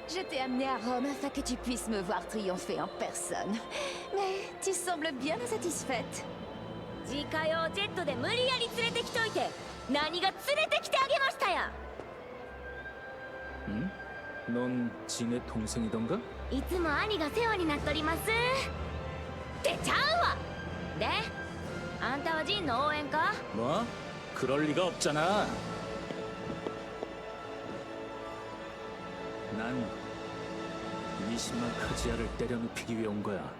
Je t'ai amené à Rome afin que tu puisses me voir triompher en personne. Mais tu sembles bien insatisfaite. 自家用ジェットで無理やり連れてきといて何が連れてきてあげましたや 응? 넌 진의 동생이던가? いつも兄が世話になっとりますってちゃうわであんたはジンの応援か 뭐? 그럴 리가 없잖아. 난 미시마 카지아를 때려눕히기 위해 온 거야.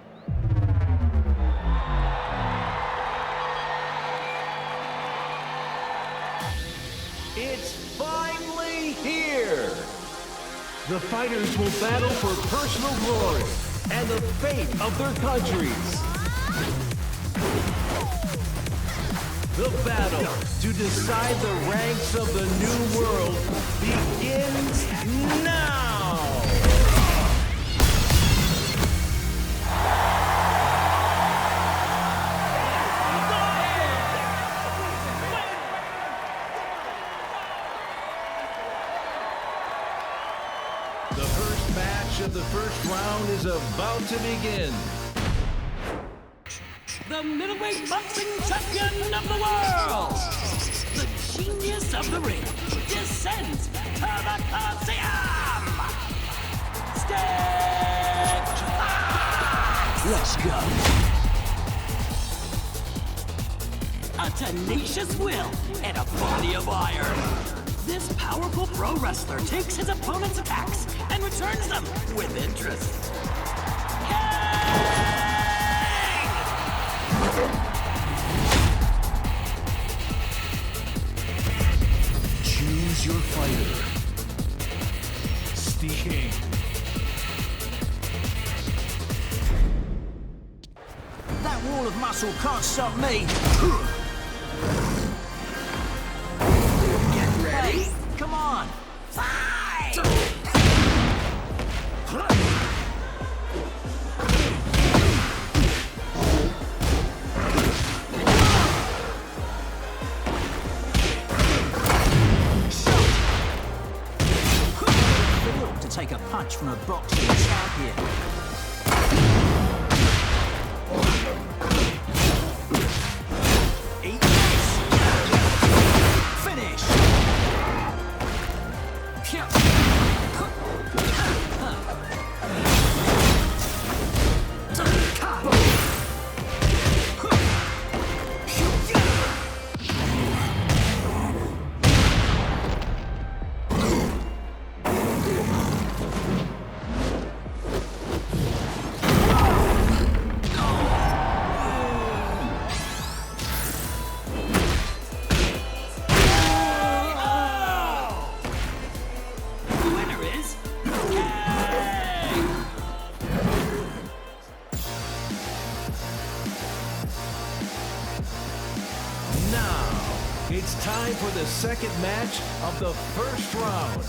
It's finally here! The fighters will battle for personal glory and the fate of their countries. The battle to decide the ranks of the new world begins now! The first match of the first round is about to begin. The middleweight boxing champion of the world, the genius of the ring, descends to the Coliseum! Stage 5! Let's go! A tenacious will and a body of iron. This powerful pro wrestler takes his opponent's attacks and returns them with interest. Choose your fighter. Speaking. That wall of muscle can't stop me. Get ready. Hey, come on. Fight! To take a punch from a boxing champion. Eat this. Finish. It's time for the second match of the first round.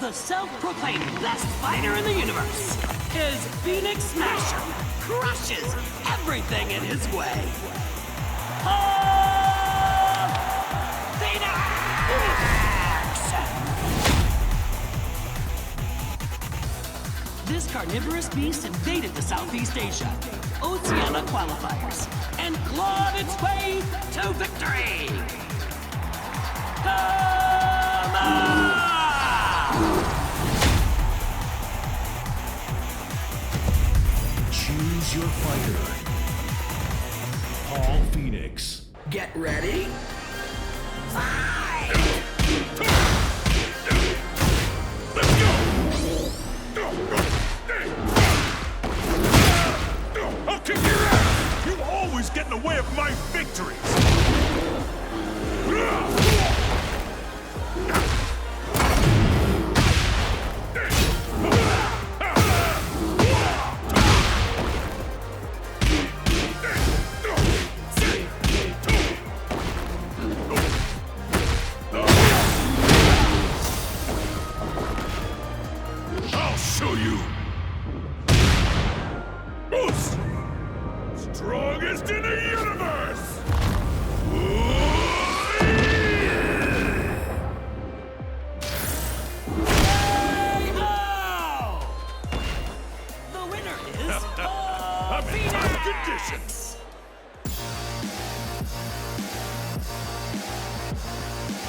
The self-proclaimed best fighter in the universe is Phoenix Smasher. Crushes everything in his way. Phoenix! This carnivorous beast invaded the Southeast Asia, Oceania qualifiers, and clawed its way to victory! Come on! Choose your fighter. Paul Phoenix. Get ready. Fight! Let's go! I'll kick your ass! You always get in the way of my victories! I'll show you! Boost! Strongest in the universe! attacks.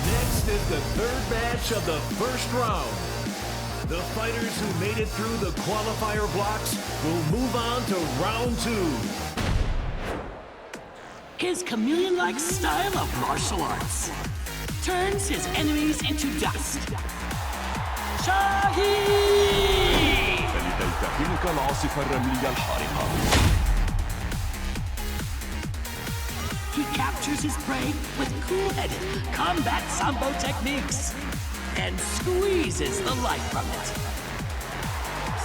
Next is the third match of the first round. The fighters who made it through the qualifier blocks will move on to round 2. His chameleon-like style of martial arts turns his enemies into dust. شاهين! فلديك تلك العاصفة الرملية الحارقة. He captures his prey with cool-headed combat sambo techniques and squeezes the life from it.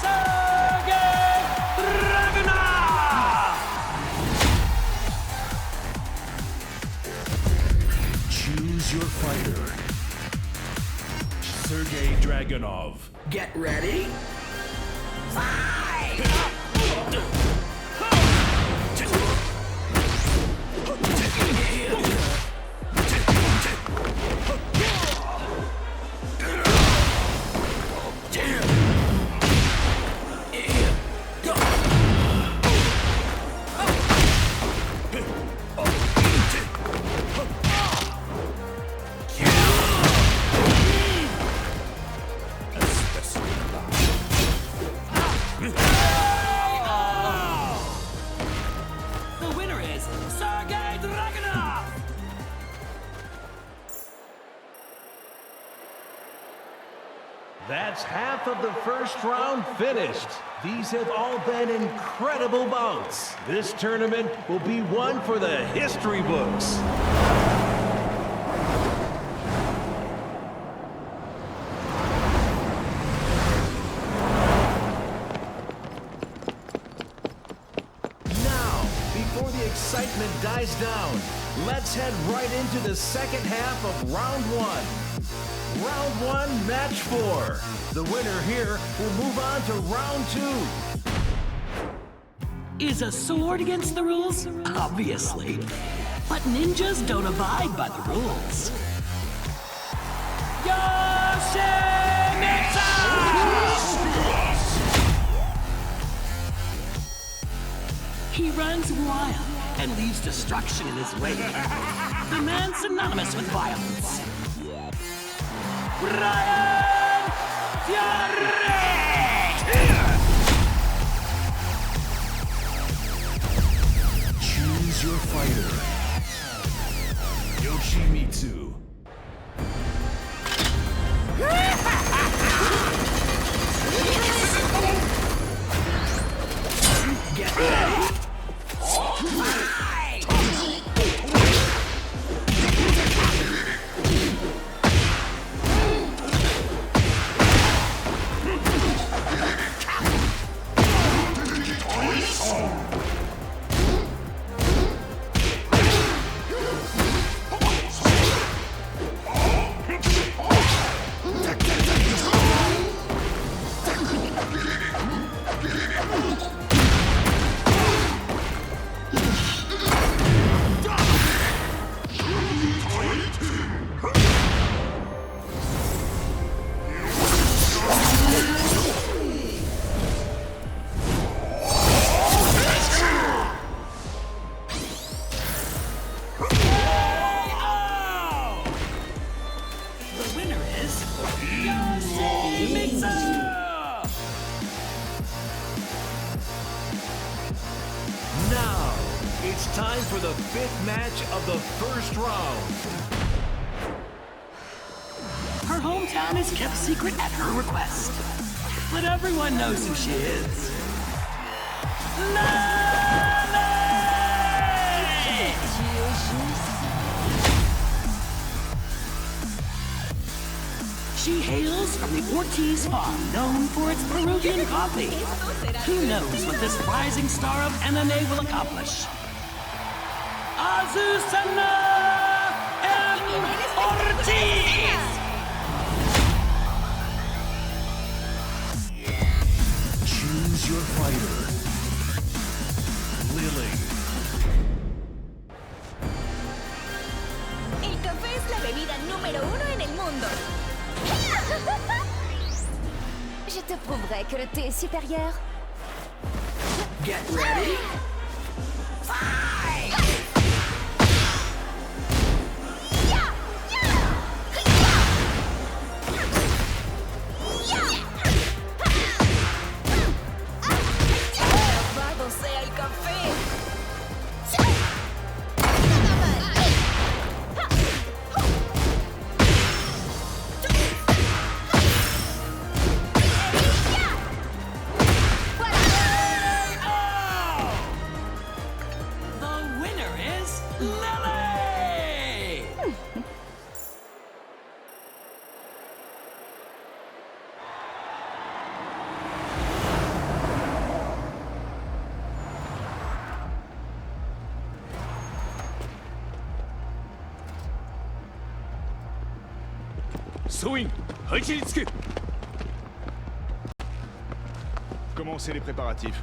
Sergei Dragunov! Choose your fighter. Sergei Dragunov. Get ready. Fight! The winner is Sergei Dragunov! That's half of the first round finished. These have all been incredible bouts. This tournament will be one for the history books. Now, before the excitement dies down, let's head right into the second half of round 1. Round 1, match 4. The winner here will move on to round 2. Is a sword against the rules? Obviously. But ninjas don't abide by the rules. Yoshimitsu! He runs wild and leaves destruction in his wake. The man synonymous with violence. Brian Fury! Choose your fighter. Yoshimitsu. Get ready. Now, it's time for the 5th match of the first round. Her hometown is kept secret at her request. But everyone knows who she is. Nami! She hails from the Ortiz farm, known for its Peruvian coffee. Who knows what this rising star of MMA will accomplish? Azucena M. Ortiz! Choose your fighter. Lily. El café es la bebida número 1 en el mundo. Je te prouverai que le thé est supérieur. Get ready. Swing, 配置につけ。 Commencez les préparatifs.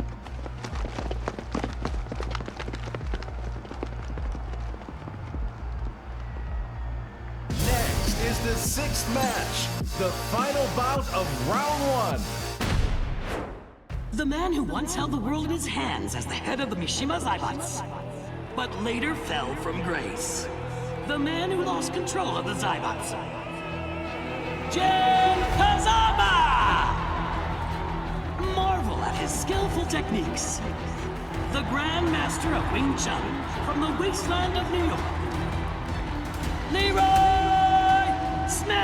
Next is the sixth match, the final bout of round 1. The man who once held the world in his hands as the head of the Mishima Zaibatsu, but later fell from grace. The man who lost control of the Zaibatsu. Jin Kazama! Marvel at his skillful techniques. The Grand Master of Wing Chun from the wasteland of New York. Leroy Smith!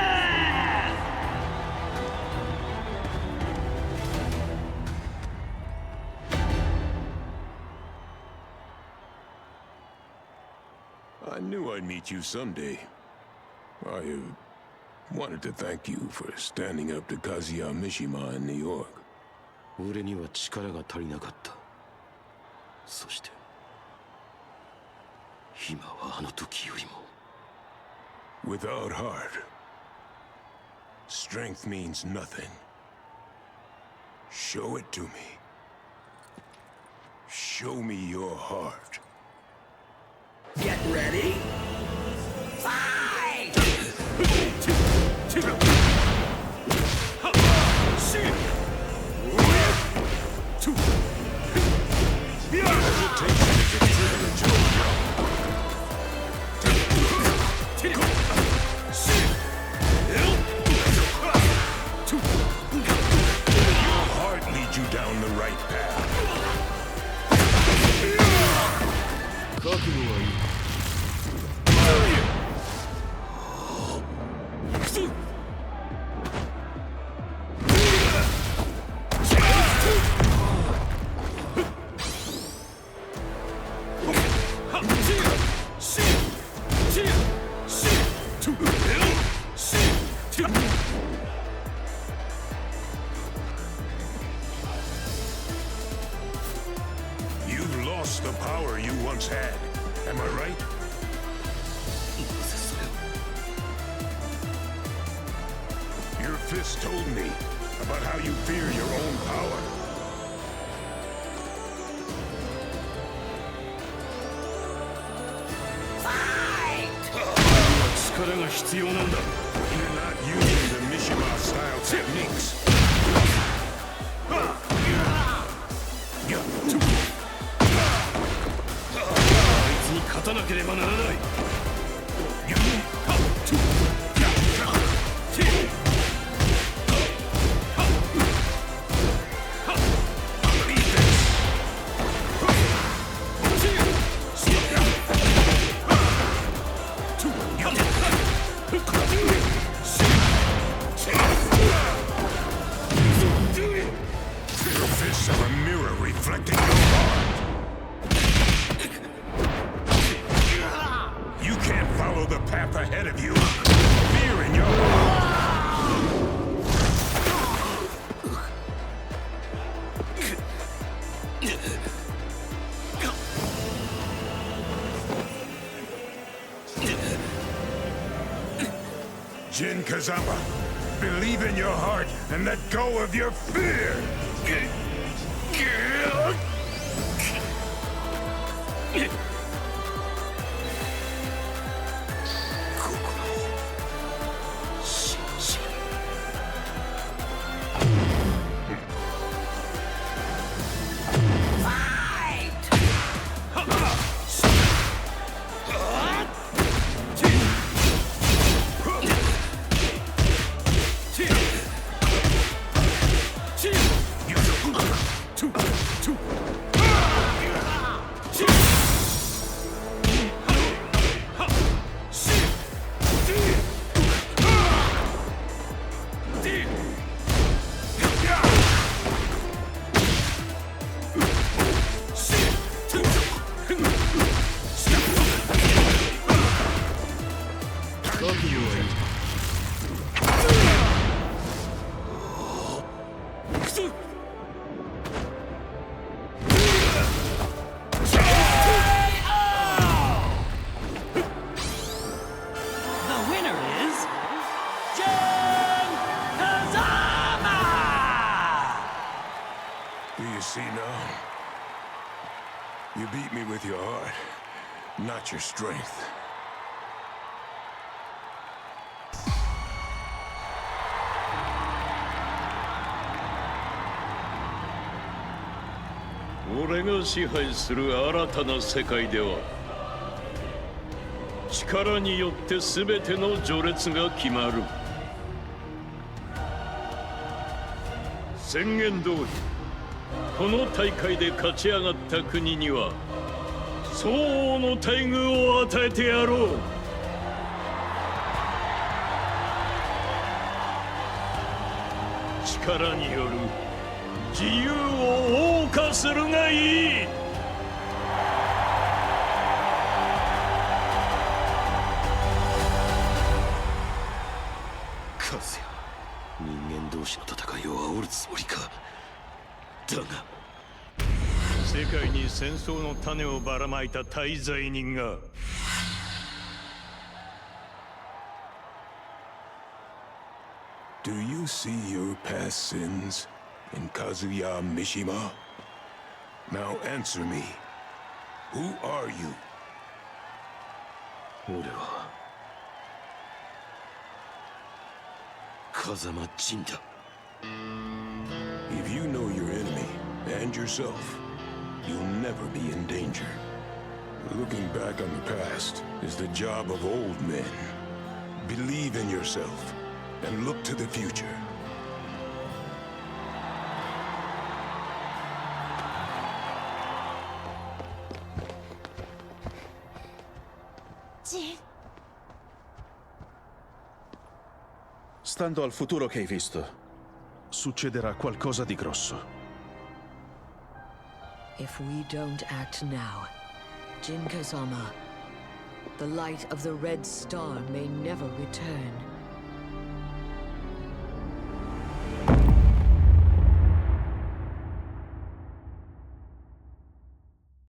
I knew I'd meet you someday. I wanted to thank you for standing up to Kazuya Mishima in New York. 俺には力が足りなかった。そして今はあの時よりも。 Without heart, strength means nothing. Show it to me. Show me your heart. Get ready. Fight! Your heart leads you down the right path. 覚悟はいい。 You've lost the power you once had. Am I right? Your fist told me about how you fear your own power. You're not using the Mishima-style techniques. 勝たなければならない。 Your fists are a mirror reflecting your heart. You can't follow the path ahead of you. Fear in your heart. Jin Kazama, believe in your heart and let go of your fear. see now? You beat me with your heart, not your strength.俺が支配する新たな世界では力によって全ての序列が決まる。宣言通りこの大会で勝ち上がった国には相応の待遇を与えてやろう。力による自由を謳歌するがいい。カズヤ、人間同士の戦いを煽るつもりか。だが世界に戦争の種をばらまいた大罪人がDo you see your past sins in Kazuya Mishima? Now answer me. Who are you? 俺は風間仁だ。If you know your enemy and yourself, you'll never be in danger. Looking back on the past is the job of old men. Believe in yourself and look to the future. Stando al futuro che hai visto, succederà qualcosa di grosso. If we don't act now, Jin Kazama, the light of the Red Star may never return.